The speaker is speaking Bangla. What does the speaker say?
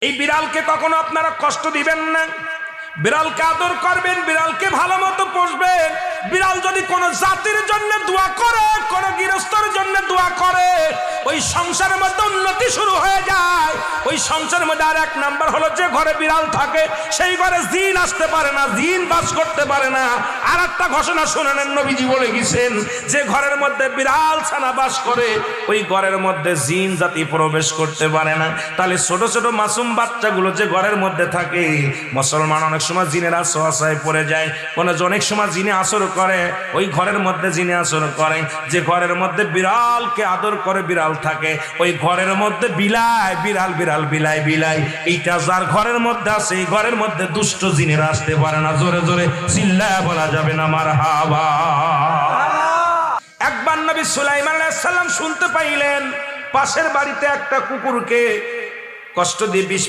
এই বিড়ালকে কখনো আপনারা কষ্ট দিবেন না, বিড়ালকে আদর করবেন, বিড়ালকে ভালো মতো পুষবেন। বিড়াল যদি কোনো জাতির জন্য দোয়া করে, কোন গৃহস্থর জন্য দোয়া করে, ওই সংসারের মধ্যে উন্নতি শুরু হয়ে যায়। ওই সংসারের মধ্যে আর এক নাম্বার হলো, যে ঘরে বিড়াল থাকে সেই ঘরে জিন আসতে পারে না, জিন বাস করতে পারে না। আর একটা ঘোষণা শুনে নেন, নবীজি বলে গেছেন, যে ঘরের মধ্যে বিড়াল ছানা বাস করে ওই ঘরের মধ্যে জিন জাতি প্রবেশ করতে পারে না। তাহলে ছোট ছোট মাসুম বাচ্চাগুলো যে ঘরের মধ্যে থাকে, মুসলমান অনেক সময় জিনের আশ্রয় পড়ে যায়, অনেক সময় জিনে আসর করে, ওই ঘরের মধ্যে জিনে আসর করে। যে ঘরের মধ্যে বিড়ালকে আদর করে বিড়াল থাকে, ওই ঘরের মধ্যে বিলাই বিড়াল বিড়াল বিলাই বিলাই, এইটা যার ঘরের মধ্যে আছে এই ঘরের মধ্যে দুষ্ট জিনেরা আসতে পারে না। জোরে জোরে চিল্লায়া বলা যাবে না মারহাবা। একবার নবী সুলাইমান আলাইহিস সালাম শুনতে পাইলেন পাশের বাড়িতে একটা কুকুরকে কষ্ট দিয়ে বিষ